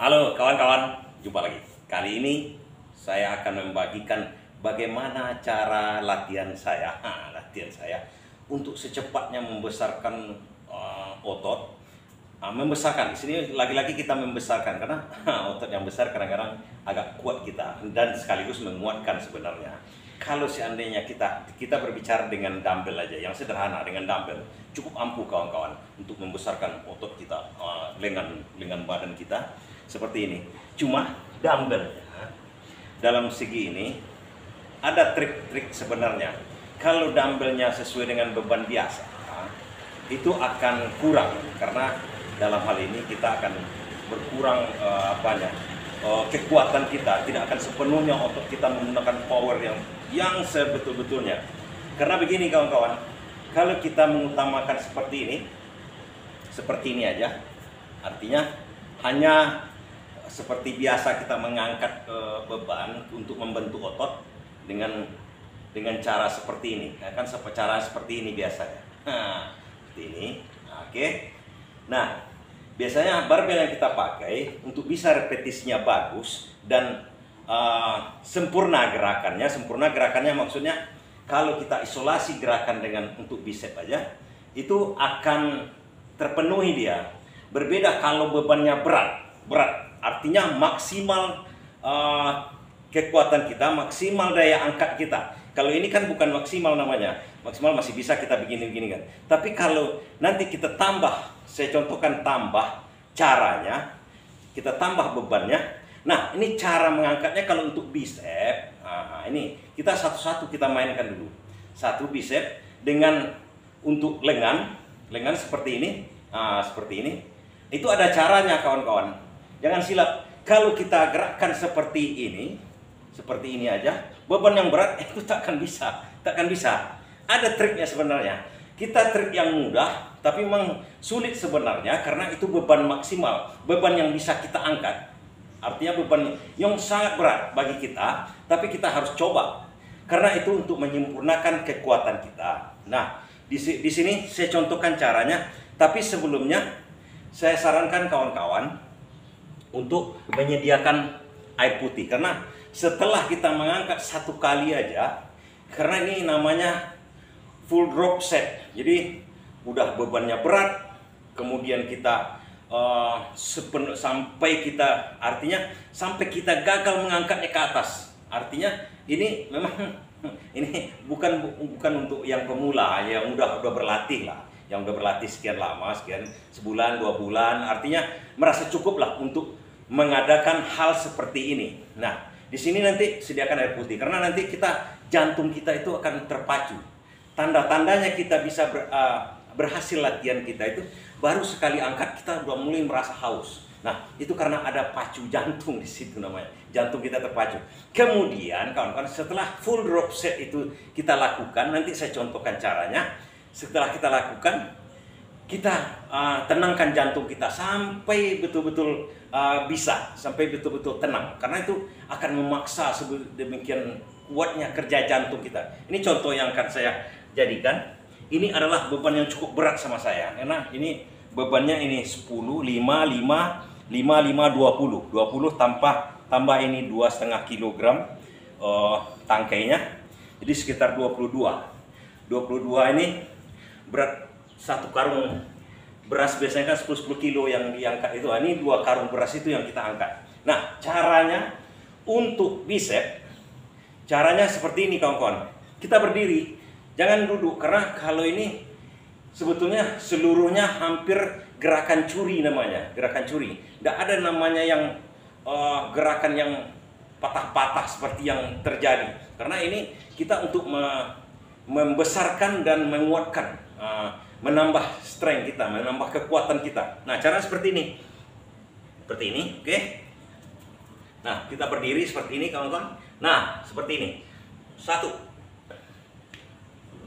Halo kawan-kawan, jumpa lagi. Kali ini saya akan membagikan bagaimana cara latihan saya untuk secepatnya membesarkan otot. Membesarkan, di sini lagi-lagi kita membesarkan karena otot yang besar kadang-kadang agak kuat kita dan sekaligus menguatkan sebenarnya. Kalau seandainya kita berbicara dengan dumbbell aja, yang sederhana dengan dumbbell cukup ampuh kawan-kawan untuk membesarkan otot kita, lengan badan kita seperti ini. Cuma dumbbellnya dalam segi ini ada trik-trik sebenarnya. Kalau dumbbellnya sesuai dengan beban biasa, itu akan kurang karena dalam hal ini kita akan berkurang kekuatan kita, tidak akan sepenuhnya otot kita menggunakan power yang sebetul-betulnya. Karena begini kawan-kawan, kalau kita mengutamakan seperti ini aja, artinya hanya seperti biasa kita mengangkat beban untuk membentuk otot dengan cara seperti ini, kan cara seperti ini biasanya. Nah, seperti ini, oke. Nah, biasanya barbel yang kita pakai untuk bisa repetisinya bagus dan sempurna gerakannya. Sempurna gerakannya maksudnya kalau kita isolasi gerakan dengan untuk bicep aja, itu akan terpenuhi dia. Berbeda kalau bebannya berat. Artinya maksimal kekuatan kita, maksimal daya angkat kita. Kalau ini kan bukan maksimal namanya. Maksimal masih bisa kita begini-begini kan. Tapi kalau nanti kita tambah, saya contohkan tambah caranya, kita tambah bebannya. Nah, ini cara mengangkatnya kalau untuk bicep. Nah, ini kita satu-satu kita mainkan dulu. Satu bicep dengan untuk lengan seperti ini. Nah, seperti ini. Itu ada caranya kawan-kawan. Jangan silap, kalau kita gerakkan seperti ini aja, beban yang berat itu takkan bisa. Ada triknya sebenarnya. Kita trik yang mudah, tapi memang sulit sebenarnya karena itu beban maksimal, beban yang bisa kita angkat. Artinya beban yang sangat berat bagi kita, tapi kita harus coba. Karena itu untuk menyempurnakan kekuatan kita. Nah, di sini saya contohkan caranya, tapi sebelumnya saya sarankan kawan-kawan untuk menyediakan air putih, karena setelah kita mengangkat satu kali aja, karena ini namanya full drop set, jadi udah bebannya berat, kemudian kita sampai kita gagal mengangkatnya ke atas. Artinya ini memang ini bukan untuk yang pemula, yang udah berlatih lah, yang udah berlatih sekian lama, sebulan 2 bulan, artinya merasa cukup lah untuk mengadakan hal seperti ini. Nah, di sini nanti sediakan air putih karena nanti jantung kita itu akan terpacu. Tanda-tandanya kita bisa berhasil latihan kita itu baru sekali angkat kita udah mulai merasa haus. Nah, itu karena ada pacu jantung di situ namanya. Jantung kita terpacu. Kemudian kawan-kawan, setelah full drop set itu kita lakukan, nanti saya contohkan caranya. Setelah kita lakukan, kita tenangkan jantung kita sampai betul-betul sampai betul-betul tenang, karena itu akan memaksa sedemikian kuatnya kerja jantung kita. Ini contoh yang akan saya jadikan. Ini adalah beban yang cukup berat sama saya, karena ini bebannya ini 10, 5, 5, 5, 5, 20 tambah ini 2,5 kilogram tangkainya, jadi sekitar 22 ini berat. Satu karung beras biasanya kan 10 kilo yang diangkat itu. Ini 2 karung beras itu yang kita angkat. Nah, caranya untuk bicep, caranya seperti ini kawan-kawan. Kita berdiri, jangan duduk, karena kalau ini sebetulnya seluruhnya hampir gerakan curi namanya, gerakan curi. Tidak ada namanya yang gerakan yang patah-patah seperti yang terjadi. Karena ini kita untuk membesarkan dan menguatkan, menambah strength kita, menambah kekuatan kita. Nah, cara seperti ini. Seperti ini, oke? Nah, kita berdiri seperti ini, kawan-kawan. Nah, seperti ini. 1,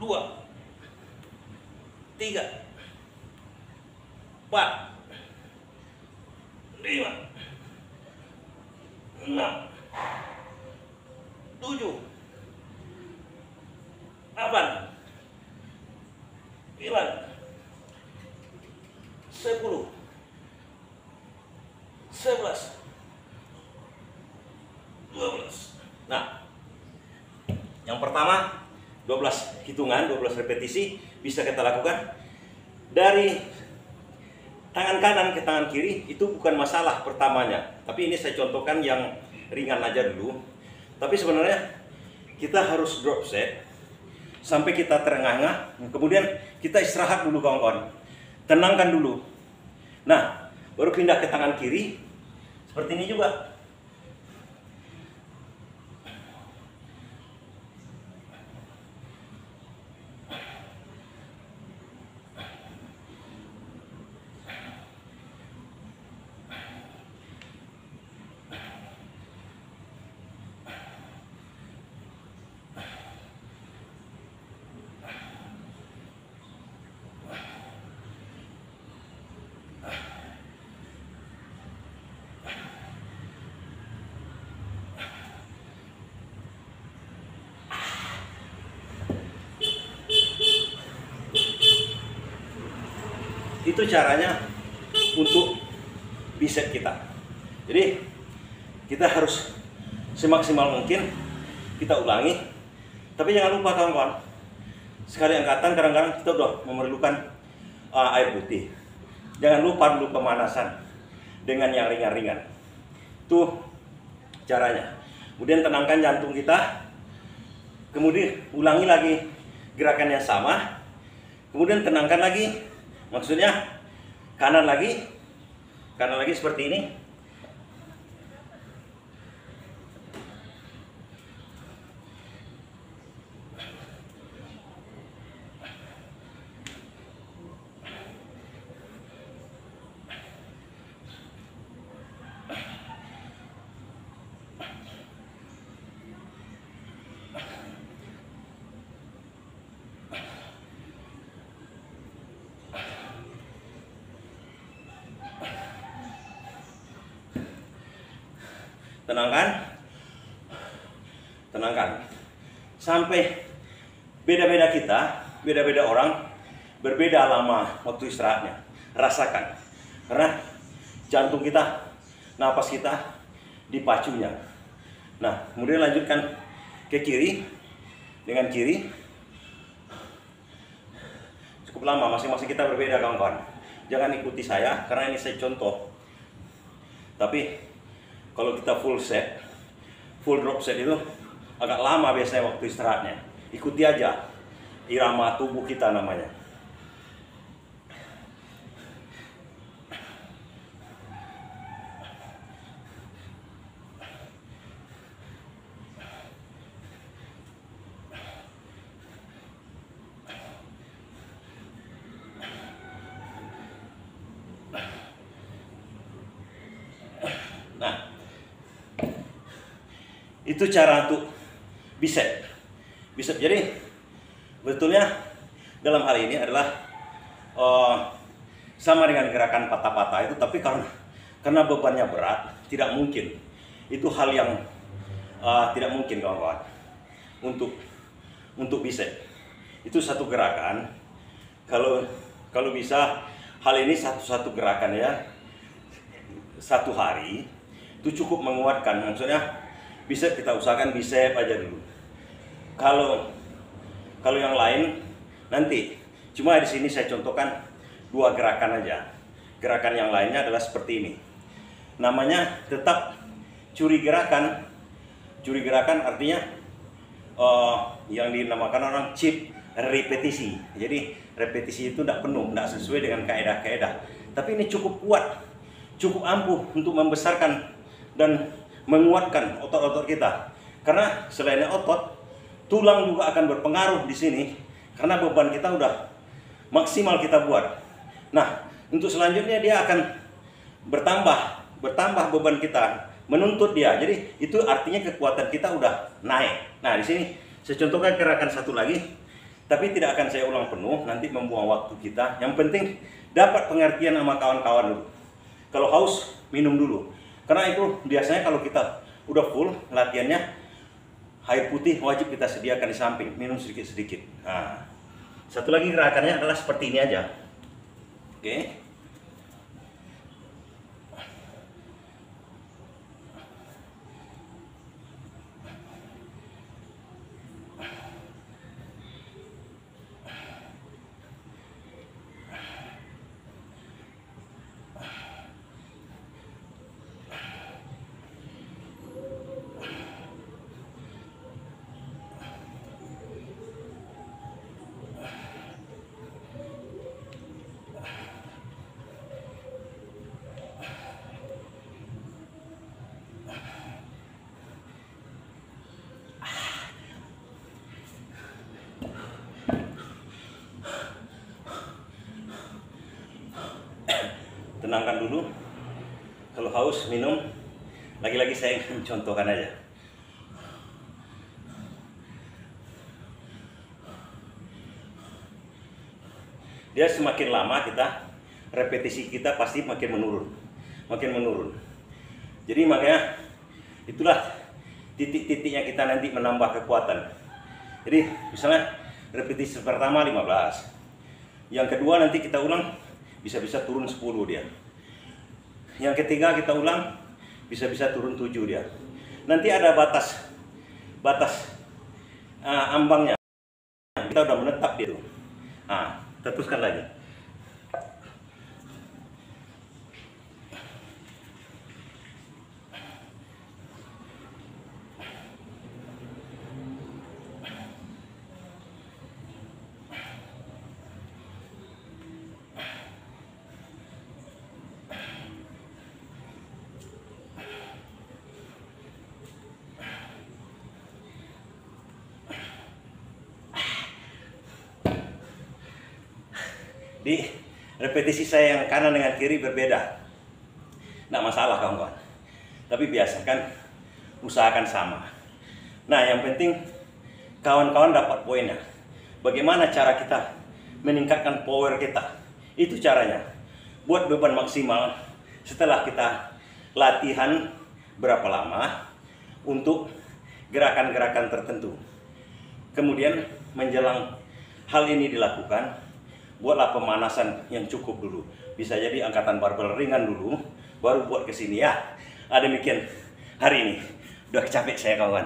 2, 3, 4, 5, 6, 7, 8, 9, 10, 11, 12. Nah, yang pertama 12 hitungan, 12 repetisi bisa kita lakukan dari tangan kanan ke tangan kiri. Itu bukan masalah pertamanya, tapi ini saya contohkan yang ringan aja dulu. Tapi sebenarnya kita harus drop set sampai kita terengah-engah, kemudian kita istirahat dulu kawan-kawan, tenangkan dulu. Nah, baru pindah ke tangan kiri seperti ini juga. Itu caranya untuk bicep kita. Jadi kita harus semaksimal mungkin kita ulangi. Tapi jangan lupa kawan-kawan, sekali angkatan kadang-kadang kita udah memerlukan air putih. Jangan lupa dulu pemanasan dengan yang ringan-ringan. Itu caranya. Kemudian tenangkan jantung kita. Kemudian ulangi lagi gerakan yang sama. Kemudian tenangkan lagi. Maksudnya kanan lagi seperti ini. Tenangkan sampai beda-beda kita, beda-beda orang, berbeda lama waktu istirahatnya. Rasakan, karena jantung kita, napas kita dipacunya. Nah, kemudian lanjutkan ke kiri dengan kiri. Cukup lama, masing-masing kita berbeda kawan-kawan. Jangan ikuti saya karena ini saya contoh. Tapi kalau kita full set, full drop set itu agak lama biasanya waktu istirahatnya. Ikuti aja irama tubuh kita namanya. Nah, itu cara untuk bicep. Jadi betulnya dalam hal ini adalah sama dengan gerakan patah-patah itu, tapi karena bebannya berat, tidak mungkin. Itu hal yang tidak mungkin kawan-kawan untuk bicep. Itu satu gerakan. Kalau bisa hal ini satu gerakan ya, satu hari itu cukup menguatkan. Maksudnya bicep kita usahakan bicep aja dulu. Kalau yang lain nanti, cuma di sini saya contohkan 2 gerakan aja. Gerakan yang lainnya adalah seperti ini. Namanya tetap curi gerakan. Curi gerakan artinya yang dinamakan orang chip repetisi. Jadi repetisi itu tidak penuh, tidak sesuai dengan kaedah-kaedah. Tapi ini cukup kuat, cukup ampuh untuk membesarkan dan menguatkan otot-otot kita. Karena selain otot, tulang juga akan berpengaruh di sini karena beban kita udah maksimal kita buat. Nah, untuk selanjutnya dia akan bertambah beban kita, menuntut dia. Jadi itu artinya kekuatan kita udah naik. Nah, di sini saya contohkan gerakan satu lagi, tapi tidak akan saya ulang penuh, nanti membuang waktu kita. Yang penting dapat pengertian sama kawan-kawan dulu. Kalau haus, minum dulu. Karena itu biasanya kalau kita udah full latihannya, air putih wajib kita sediakan di samping, minum sedikit-sedikit. Nah, satu lagi gerakannya adalah seperti ini aja. Oke. tenangkan dulu. Kalau haus, minum. Lagi-lagi saya ingin mencontohkan aja. Dia semakin lama repetisi kita pasti makin menurun. Jadi makanya itulah titik-titiknya kita nanti menambah kekuatan. Jadi misalnya repetisi pertama 15. Yang kedua nanti kita ulang bisa-bisa turun 10 dia. Yang ketiga kita ulang bisa-bisa turun 7 dia. Nanti ada batas ambangnya. Kita udah menetap itu. Nah, teruskan lagi. Di repetisi saya yang kanan dengan kiri berbeda. Nggak masalah kawan-kawan. Tapi biasakan, usahakan sama. Nah yang penting kawan-kawan dapat poinnya. Bagaimana cara kita meningkatkan power kita? Itu caranya. Buat beban maksimal setelah kita latihan berapa lama untuk gerakan-gerakan tertentu. Kemudian menjelang hal ini dilakukan, buatlah pemanasan yang cukup dulu. Bisa jadi angkatan barbel ringan dulu, baru buat ke sini ya. Demikian hari ini. Udah capek saya kawan.